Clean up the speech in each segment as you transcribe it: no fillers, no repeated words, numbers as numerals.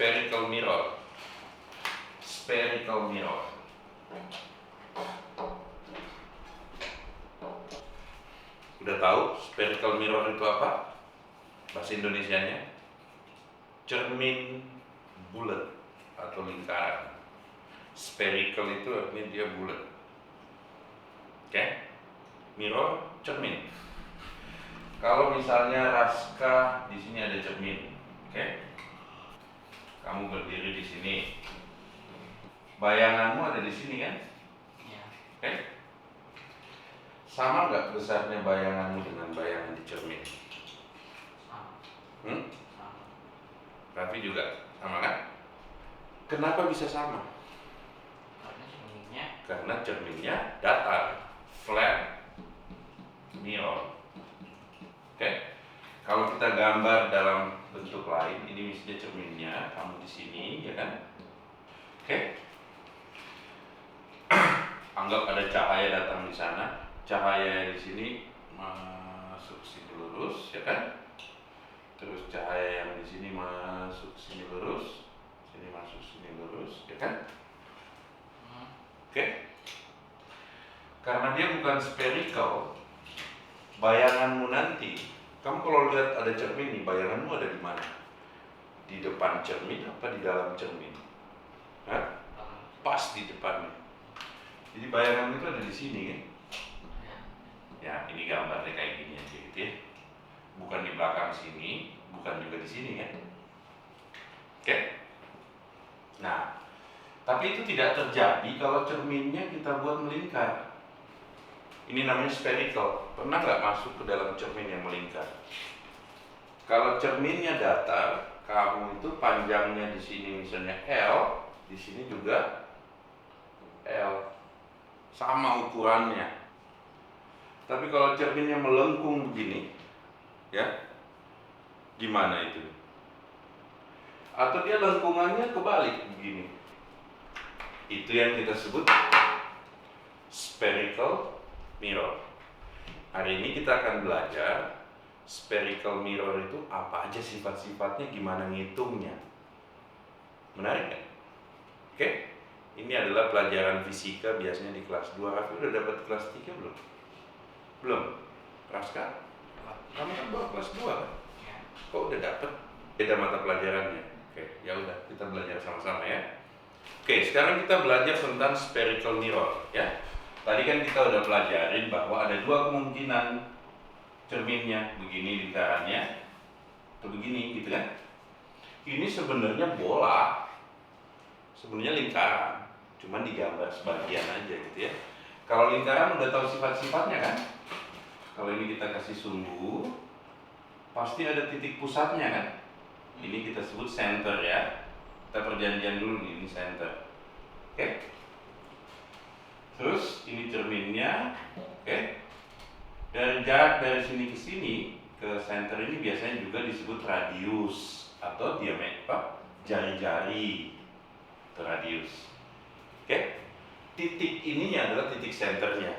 spherical mirror. Spherical mirror. Udah tahu spherical mirror itu apa? Bahasa Indonesianya cermin bulat atau lingkaran. Spherical itu artinya dia bulat. Oke? Mirror cermin. Kalau misalnya Raska di sini ada cermin, oke? Kamu berdiri di sini. Bayanganmu ada di sini kan? Ya. Oke? Sama nggak besarnya bayanganmu dengan bayangan di cermin? Sama. Sama. Tapi juga sama kan? Kenapa bisa sama? Karena cerminnya datar, flat mirror. Oke? Kalau kita gambar dalam bentuk lain, ini misalnya cerminnya, kamu di sini, ya kan? Oke? Anggap ada cahaya datang di sana, cahaya di sini masuk sini lurus, ya kan? Terus cahaya yang di sini masuk sini lurus, sini masuk sini lurus, ya kan? Oke? Karena dia bukan spherical, bayanganmu nanti, kamu kalau lihat ada cermin nih, bayanganmu ada di mana? Di depan cermin apa di dalam cermin? Hah? Pas di depannya. Jadi bayangan itu ada di sini kan? Ya, ini gambarnya kayak gini aja gitu ya. Bukan di belakang sini, bukan juga di sini kan? Oke? Nah, tapi itu tidak terjadi kalau cerminnya kita buat melingkar. Ini namanya spherical. Pernah nggak masuk ke dalam cermin yang melingkar? Kalau cerminnya datar, kamu itu panjangnya di sini misalnya L, di sini juga L, sama ukurannya. Tapi kalau cerminnya melengkung begini, ya, gimana itu? Atau dia lengkungannya kebalik begini? Itu yang kita sebut spherical mirror. Hari ini kita akan belajar spherical mirror itu apa aja sifat-sifatnya, gimana ngitungnya. Menarik kan? Oke? Ini adalah pelajaran fisika biasanya di kelas 2. Raffi udah dapat kelas 3 belum? Belum? Raska? Kamu kan baru kelas 2 kan? Kok udah dapat? Beda mata pelajarannya. Oke, ya udah kita belajar sama-sama ya. Oke, sekarang kita belajar tentang spherical mirror ya. Tadi kan kita udah pelajarin bahwa ada dua kemungkinan cerminnya, begini lingkarannya atau begini gitu kan. Ini sebenarnya bola, sebenarnya lingkaran, cuman digambar sebagian aja gitu ya. Kalau lingkaran udah tahu sifat-sifatnya kan. Kalau ini kita kasih sumbu, pasti ada titik pusatnya kan. Ini kita sebut center ya. Kita perjanjian dulu nih, ini center. Oke? Terus ini cerminnya, oke? Dari jarak dari sini ke sini ke center ini biasanya juga disebut radius atau diameter, jari-jari atau radius. Oke? Titik ininya adalah titik centernya.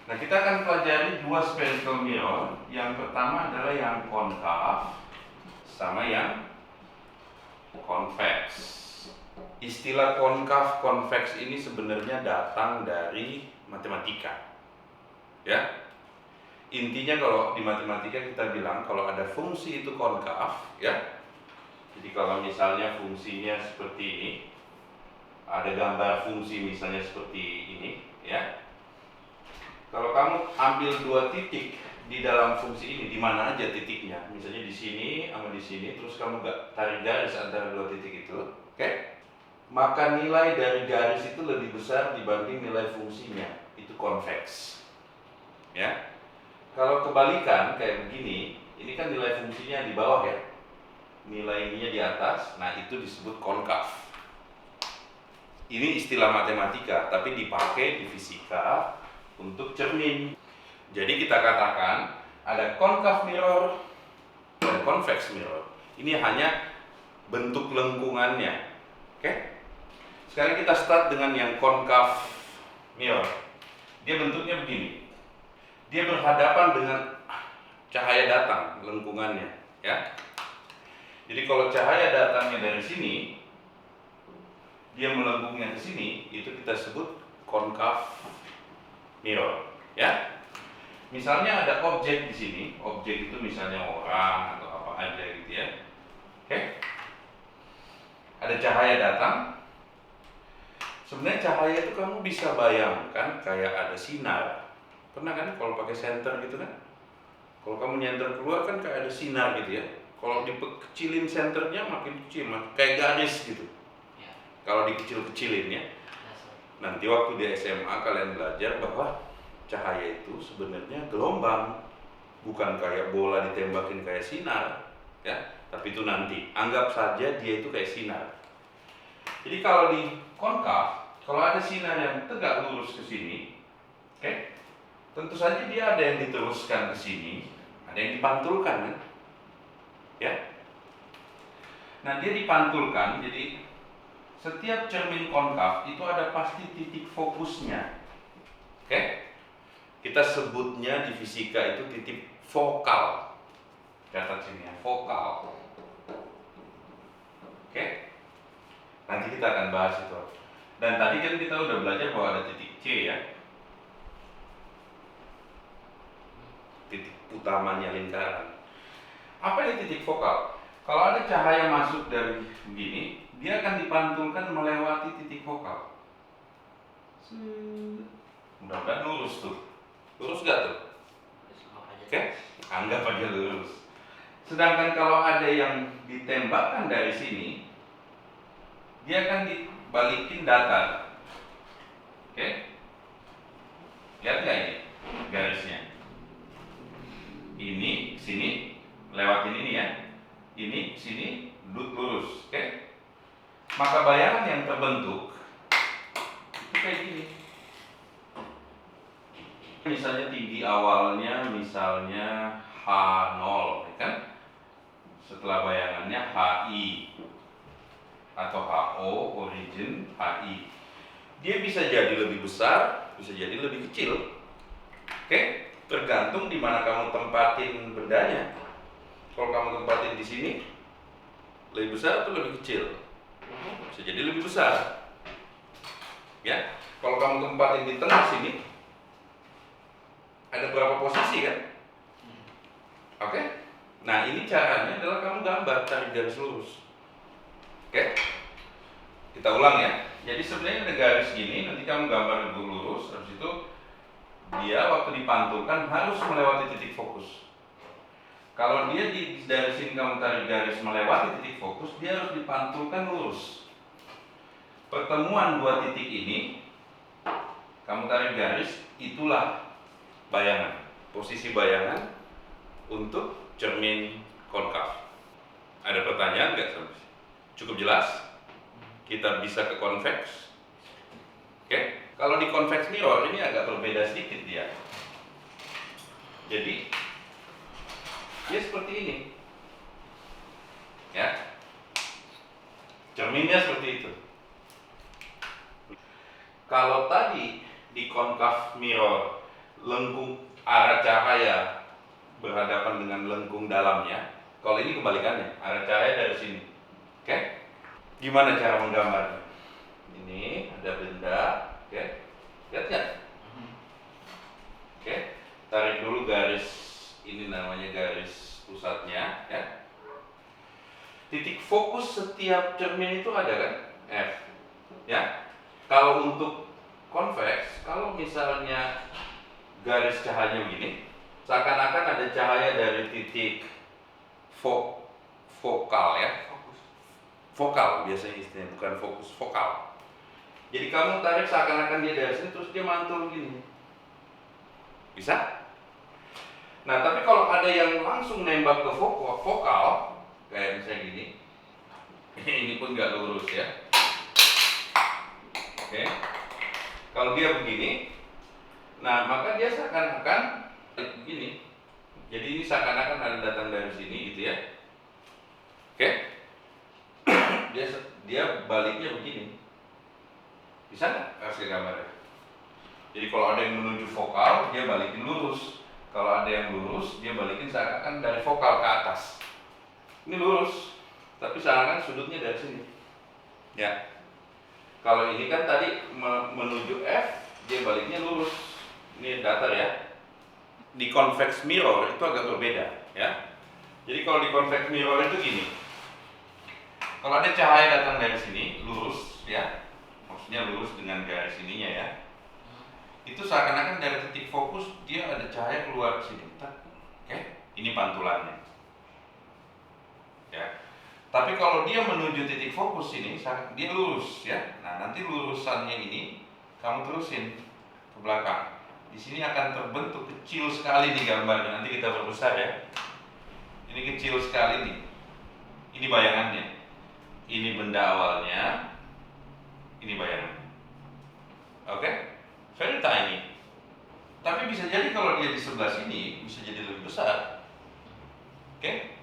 Nah, kita akan pelajari dua spherical mirror. Yang pertama adalah yang konkav sama yang convex. Istilah konkav, convex ini sebenarnya datang dari matematika. Ya. Intinya kalau di matematika kita bilang kalau ada fungsi itu konkav, ya. Jadi kalau misalnya fungsinya seperti ini, ada gambar fungsi misalnya seperti ini, ya. Kalau kamu ambil dua titik di dalam fungsi ini, di mana aja titiknya, misalnya di sini sama di sini, terus kamu gak tarik garis antara dua titik itu, oke? Maka nilai dari garis itu lebih besar dibanding nilai fungsinya, itu convex. Ya. Kalau kebalikan kayak begini, ini kan nilai fungsinya di bawah ya. Nilai ininya di atas, nah itu disebut konkav. Ini istilah matematika, tapi dipakai di fisika untuk cermin. Jadi kita katakan ada concave mirror dan convex mirror. Ini hanya bentuk lengkungannya. Oke? Sekarang kita start dengan yang concave mirror. Dia bentuknya begini. Dia berhadapan dengan cahaya datang, lengkungannya, ya. Jadi kalau cahaya datangnya dari sini, dia melengkungnya ke sini, itu kita sebut concave mirror, ya. Misalnya ada objek di sini, objek itu misalnya orang atau apa aja gitu ya. Oke? Ada cahaya datang. Sebenarnya cahaya itu kamu bisa bayangkan kayak ada sinar. Pernah kan kalau pakai senter gitu kan? Kalau kamu nyenter keluar kan kayak ada sinar gitu ya. Kalau dikecilin senternya makin kecil, kayak garis gitu. Ya. Kalau dikecil-kecilin ya. Dasar. Nanti waktu di SMA kalian belajar bahwa cahaya itu sebenarnya gelombang, bukan kayak bola ditembakin kayak sinar, ya. Tapi itu nanti anggap saja dia itu kayak sinar. Jadi kalau di konkav, kalau ada sinar yang tegak lurus ke sini, oke, tentu saja dia ada yang diteruskan ke sini, ada yang dipantulkan, kan? Ya. Nah dia dipantulkan, jadi setiap cermin konkav itu ada pasti titik fokusnya, oke? Kita sebutnya di fisika itu titik fokal. Catat sini ya, fokal. Oke? Nanti kita akan bahas itu. Dan tadi kan kita udah belajar bahwa ada titik C ya. Titik utamanya lingkaran. Apa ini titik fokal? Kalau ada cahaya masuk dari begini, dia akan dipantulkan melewati titik fokal. Mudah-mudahan lurus tuh. Lurus gak tuh? Oke, anggap aja lurus. Sedangkan kalau ada yang ditembakkan dari sini, dia akan dibalikin datar. Oke? Lihat nggak ini garisnya? Ini sini lewatin ini ya. Ini sini lurus. Oke? Maka bayangan yang terbentuk itu kayak gini. Misalnya tinggi awalnya misalnya H0 kan? Setelah bayangannya HI atau HO origin HI. Dia bisa jadi lebih besar, bisa jadi lebih kecil. Oke? Tergantung di mana kamu tempatin bendanya. Kalau kamu tempatin di sini lebih besar atau lebih kecil? Bisa jadi lebih besar. Ya. Kalau kamu tempatin di tengah sini ada berapa posisi kan? Oke? Nah ini caranya adalah kamu gambar cari garis lurus. Oke? Kita ulang ya. Jadi sebenarnya ada garis gini, nanti kamu gambar lurus, habis itu dia waktu dipantulkan harus melewati titik fokus. Kalau dia dari sini kamu tarik garis melewati titik fokus, dia harus dipantulkan lurus. Pertemuan dua titik ini, kamu tarik garis, itulah bayangan, posisi bayangan untuk cermin konkav. Ada pertanyaan nggak sampai sini? Cukup jelas? Kita bisa ke convex. Oke? Kalau di convex mirror ini agak berbeda sedikit dia. Jadi dia seperti ini. Ya. Cerminnya seperti itu. Kalau tadi di concav mirror lengkung arah cahaya berhadapan dengan lengkung dalamnya, kalau ini kebalikannya, arah cahaya dari sini. Oke? Gimana cara menggambarnya? Ini ada benda, oke? Lihat nggak? Oke? Tarik dulu garis, ini namanya garis pusatnya, ya. Titik fokus setiap cermin itu ada kan? F. Ya. Kalau untuk convex, kalau misalnya garis cahayanya begini, seakan-akan ada cahaya dari titik fokal ya. Fokal biasanya istilahnya, bukan fokus, fokal. Jadi kamu tarik seakan-akan dia dari sini terus dia mantul gini. Bisa? Nah, tapi kalau ada yang langsung nembak ke vokal, kayak misalnya gini, ini pun nggak lurus ya. Oke, kalau dia begini, nah maka dia seakan-akan begini. Jadi ini seakan-akan ada datang dari sini gitu ya. Oke, dia baliknya begini. Bisa nggak kasih gambarnya? Jadi kalau ada yang menuju vokal, dia balikin lurus. Kalau ada yang lurus, dia balikin seakan-akan dari vokal ke atas. Ini lurus. Tapi seakan sudutnya dari sini. Ya. Kalau ini kan tadi menuju F, dia baliknya lurus. Ini datar ya. Di convex mirror itu agak berbeda, ya. Jadi kalau di convex mirror itu gini. Kalau ada cahaya datang dari sini, lurus, ya. Maksudnya lurus dengan garis ininya ya. Itu seakan-akan dari titik fokus dia ada cahaya keluar ke sini. Oke, ini pantulannya. Ya. Tapi kalau dia menuju titik fokus ini, dia lurus ya. Nah, nanti lurusannya ini kamu terusin ke belakang. Di sini akan terbentuk kecil sekali nih gambarnya. Nanti kita perbesar ya. Ini kecil sekali nih. Ini bayangannya. Ini benda awalnya. Ini bayangannya. Oke? Very tiny. Tapi bisa jadi kalau dia di sebelah sini bisa jadi lebih besar. Oke?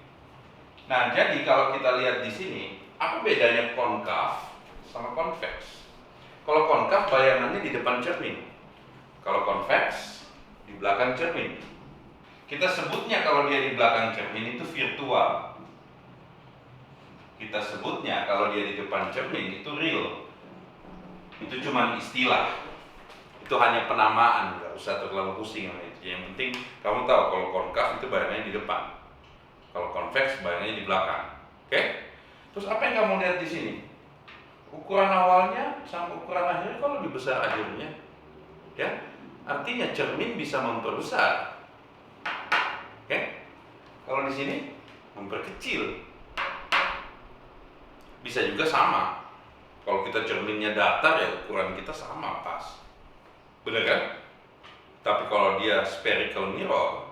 Nah, jadi kalau kita lihat di sini, apa bedanya konkav sama convex? Kalau konkav bayangannya di depan cermin. Kalau convex di belakang cermin. Kita sebutnya kalau dia di belakang cermin itu virtual. Kita sebutnya kalau dia di depan cermin itu real. Itu cuma istilah. Itu hanya penamaan, nggak usah terlalu pusing sama itu. Yang penting kamu tahu kalau konkav itu bayangannya di depan. Kalau convex bayangannya di belakang. Oke? Terus apa yang kamu lihat di sini? Ukuran awalnya sama ukuran akhirnya kok lebih besar akhirnya. Ya? Artinya cermin bisa memperbesar. Oke? Kalau di sini memperkecil. Bisa juga sama. Kalau kita cerminnya datar ya ukuran kita sama pas. Benar kan? Tapi kalau dia spherical mirror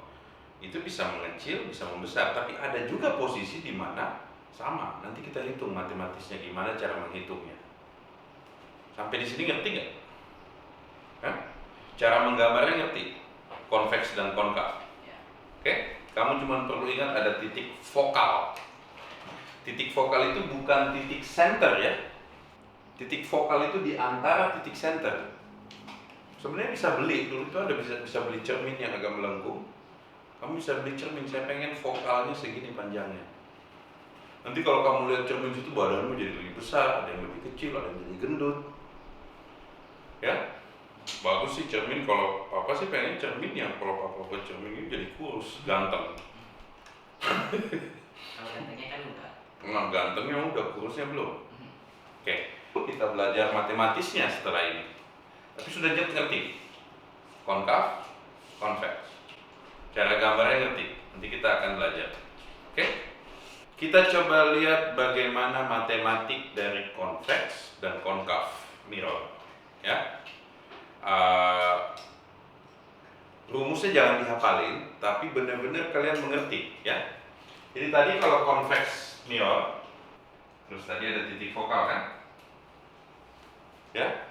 itu bisa mengecil, bisa membesar, tapi ada juga posisi di mana sama. Nanti kita hitung matematisnya gimana cara menghitungnya. Sampai di sini ngerti nggak? Cara menggambarnya ngerti? Convex dan konkav. Oke? Kamu cuma perlu ingat ada titik vokal. Titik vokal itu bukan titik center ya. Titik vokal itu di antara titik center. Sebenarnya bisa beli, dulu itu ada bisa beli cermin yang agak melengkung. Kamu bisa beli cermin, saya pengen vokalnya segini panjangnya. Nanti kalau kamu lihat cermin itu badanmu jadi lebih besar, ada yang lebih kecil, ada yang jadi gendut. Ya, bagus sih cermin. Kalau papa sih pengen cermin yang kalau papa buat cermin ini jadi kurus, ganteng. Kalau gantengnya kan udah. Nah, gantengnya udah, kurusnya belum. Oke, kita belajar matematisnya setelah ini. Tapi sudah ngerti konkav, convex. Cara gambarnya ngerti, nanti kita akan belajar. Oke? Kita coba lihat bagaimana matematik dari convex dan konkav mirror. Ya, rumusnya jangan dihafalin, tapi benar-benar kalian mengerti. Ya. Jadi tadi kalau convex mirror, terus tadi ada titik vokal kan? Ya,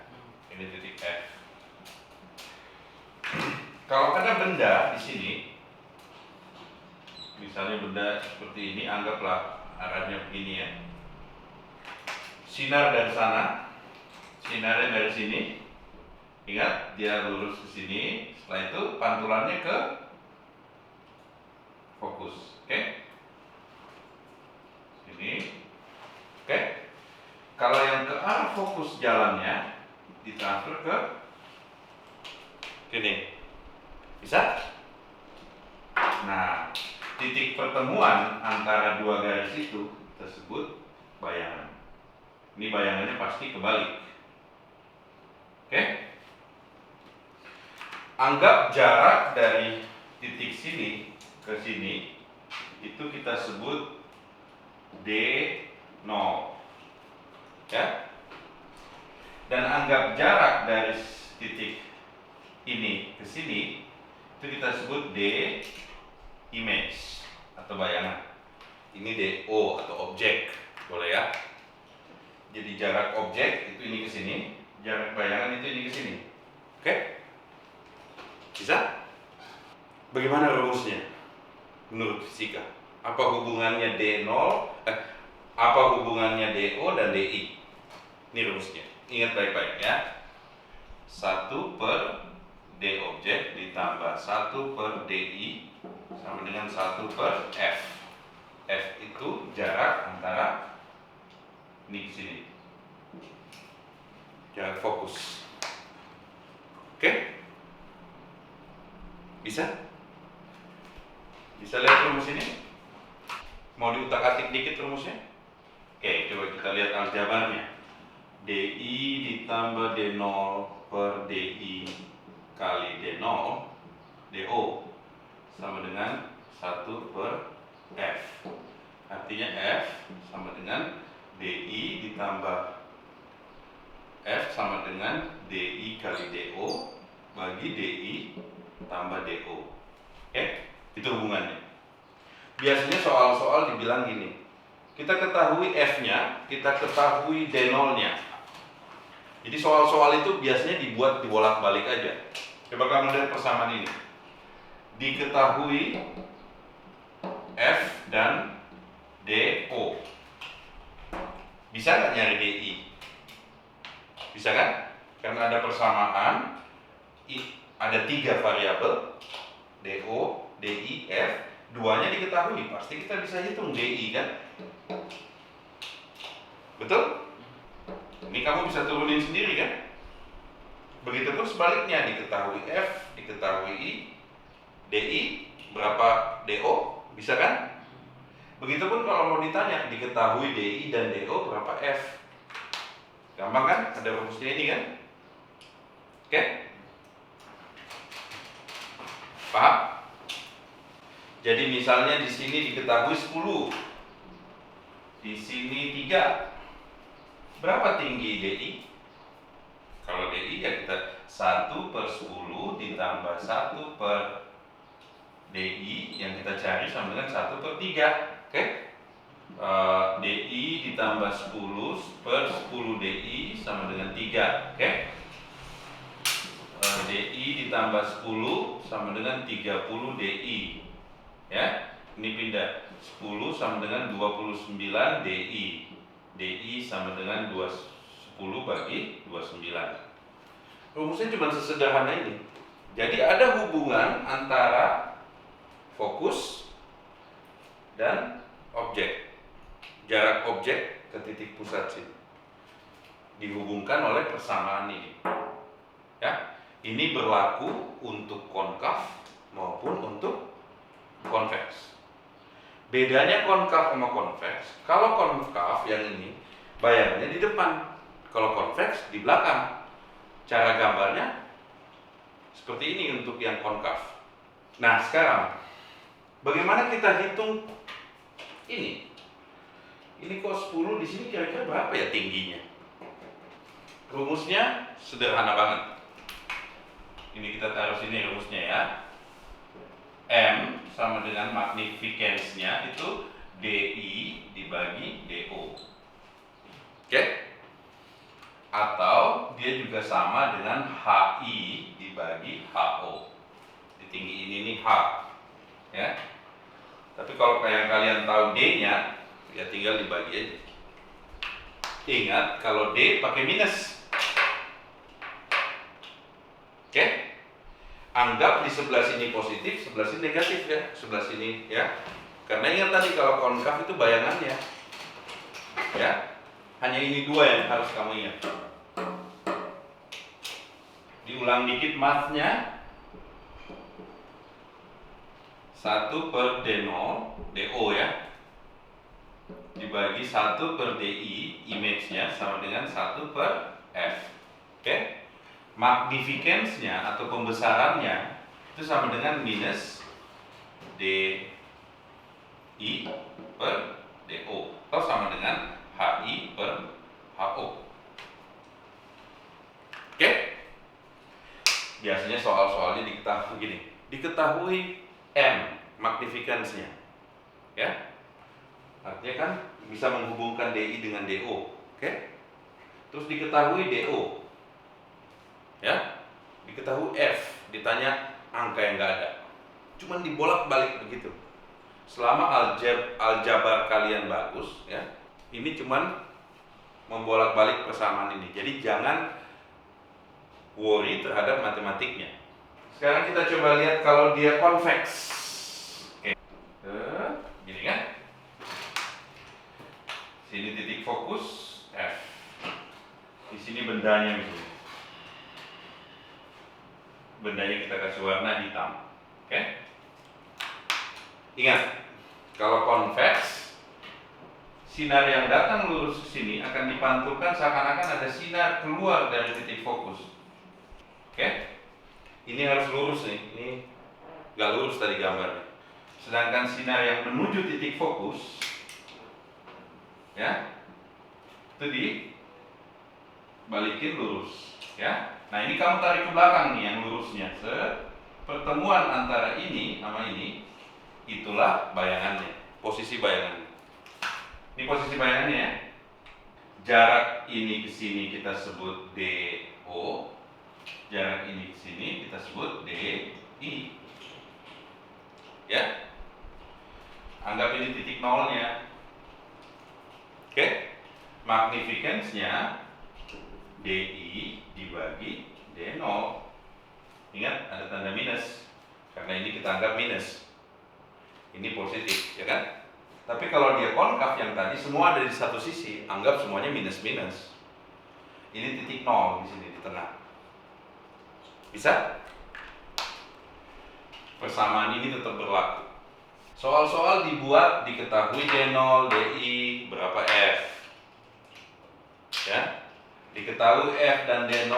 ini titik F. Kalau ada benda di sini, misalnya benda seperti ini, anggaplah arahnya begini ya. Sinar dari sana, sinarnya dari sini. Ingat, dia lurus ke sini. Setelah itu pantulannya ke fokus. Oke? Sini. Oke? Kalau yang ke arah fokus jalannya ditransfer ke sini. Bisa? Nah, titik pertemuan antara dua garis itu tersebut bayangan. Ini bayangannya pasti kebalik. Oke? Anggap jarak dari titik sini ke sini itu kita sebut D0. Ya? Dan anggap jarak dari titik ini ke sini itu kita sebut D image atau bayangan. Ini DO atau objek, boleh ya. Jadi jarak objek itu ini ke sini, jarak bayangan itu ini ke sini. Oke? Bisa? Bagaimana rumusnya menurut fisika? Apa hubungannya D0? Apa hubungannya DO dan DI? Ini rumusnya. Ingat baik-baik ya. 1 per D objek ditambah 1 per DI sama dengan 1 per F. F itu jarak antara Ini ke sini. Jarak fokus. Oke? Bisa? Bisa lihat rumus ini? Mau diutak-atik dikit rumusnya? Oke, coba kita lihat aljabarnya. DI ditambah D0 per DI kali D0 DO sama dengan 1 per F. Artinya F sama dengan DI ditambah F sama dengan DI kali DO bagi DI tambah DO. Oke, itu hubungannya. Biasanya soal-soal dibilang gini, kita ketahui F-nya, kita ketahui D0-nya. Jadi soal-soal itu biasanya dibuat dibolak-balik aja. Coba kamu lihat persamaan ini. Diketahui F dan DO. Bisa nggak nyari DI? Bisa kan? Karena ada persamaan, ada 3 variabel, DO, DI, F. Duanya diketahui, pasti kita bisa hitung DI kan? Betul? Ini kamu bisa turunin sendiri kan? Begitupun sebaliknya, diketahui F, diketahui I, DI, berapa DO, bisa kan? Begitupun kalau mau ditanya, diketahui DI dan DO berapa F. Gampang kan? Ada rumusnya ini kan? Oke? Paham? Jadi misalnya di sini diketahui 10, di sini 3. Berapa tinggi DI? Kalau DI ya kita 1 per 10 ditambah 1 per DI yang kita cari sama dengan 1 per 3. Oke? DI ditambah 10 per 10 DI sama dengan 3. Oke? DI ditambah 10 sama dengan 30 DI. Ya, ini pindah 10 sama dengan 29 DI. DI sama dengan 10 bagi 29. Rumusnya cuma sesederhana ini. Jadi ada hubungan antara fokus dan objek. Jarak objek ke titik pusat sini dihubungkan oleh persamaan ini. Ya, ini berlaku untuk konkav maupun untuk konveks. Bedanya konkav sama konveks, kalau konkav yang ini bayangannya di depan, kalau konveks di belakang. Cara gambarnya seperti ini untuk yang konkav. Nah sekarang, bagaimana kita hitung ini? Ini kok 10, di sini kira-kira berapa ya tingginya? Rumusnya sederhana banget. Ini kita taruh sini rumusnya ya. M sama dengan magnificence-nya itu DI dibagi DO. Oke? Atau dia juga sama dengan HI dibagi HO. Di tinggi ini nih H. Ya. Tapi kalau kayak kalian tahu D-nya, ya tinggal dibagi aja. Ingat kalau D pakai minus. Oke? Anggap di sebelah sini positif, sebelah sini negatif ya, sebelah sini ya. Karena ingat tadi kalau konkav itu bayangannya, ya. Hanya ini dua yang harus kamu ingat. Diulang dikit mathnya. 1 per D0, DO ya, dibagi 1 per DI, image-nya sama dengan 1 per F. Oke? Magnificence-nya atau pembesarannya itu sama dengan minus DI per DO atau sama dengan HI per HO. Oke? Biasanya soal-soalnya diketahui begini. Diketahui M, magnificence-nya. Ya? Artinya kan bisa menghubungkan DI dengan DO. Oke? Terus diketahui DO. Ya, diketahui F, ditanya angka yang nggak ada, cuman dibolak-balik begitu. Selama aljabar kalian bagus, ya, ini cuman membolak-balik persamaan ini. Jadi jangan worry terhadap matematiknya. Sekarang kita coba lihat kalau dia konveks. Oke, gini kan? Sini titik fokus, sini bendanya misalnya. Bendanya kita kasih warna hitam. Oke? Ingat, kalau konveks, sinar yang datang lurus ke sini akan dipantulkan seakan-akan ada sinar keluar dari titik fokus. Oke? Ini harus lurus nih. Ini nggak lurus tadi gambarnya. Sedangkan sinar yang menuju titik fokus, ya, itu dibalikin lurus, ya. Nah ini kamu tarik ke belakang nih yang lurusnya. Pertemuan antara ini sama ini, itulah bayangannya, posisi bayangannya. Ini posisi bayangannya ya. Jarak ini ke sini kita sebut DO, jarak ini ke sini kita sebut DI. Ya. Anggap ini titik nolnya. Oke? Magnificence-nya DI dibagi D0. Ingat, ada tanda minus. Karena ini kita anggap minus. Ini positif, ya kan? Tapi kalau dia konkav yang tadi, semua ada di satu sisi. Anggap semuanya minus-minus. Ini titik nol di sini, di tengah. Bisa? Persamaan ini tetap berlaku. Soal-soal dibuat diketahui D0, DI, berapa F. Ya. Diketahui F dan D0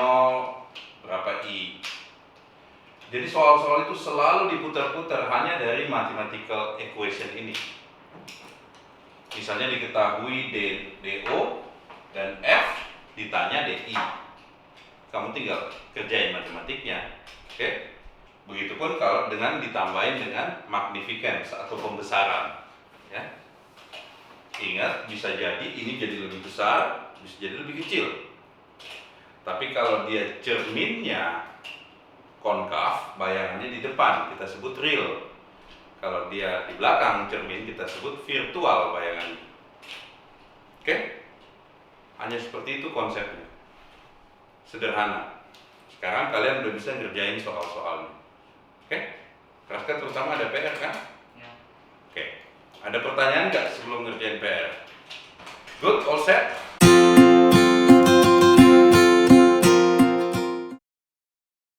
berapa I. Jadi soal-soal itu selalu diputar-putar hanya dari mathematical equation ini. Misalnya diketahui DO dan F, ditanya DI. Kamu tinggal kerjain matematiknya. Oke? Begitupun kalau dengan ditambahin dengan magnificence atau pembesaran. Ya. Ingat, bisa jadi ini jadi lebih besar, bisa jadi lebih kecil. Tapi kalau dia cerminnya konkav, bayangannya di depan, kita sebut real. Kalau dia di belakang cermin, kita sebut virtual bayangannya. Oke? Hanya seperti itu konsepnya. Sederhana. Sekarang kalian udah bisa ngerjain soal-soalnya. Oke? Raska terutama ada PR kan? Ya. Oke. Ada pertanyaan nggak sebelum ngerjain PR? Good, all set?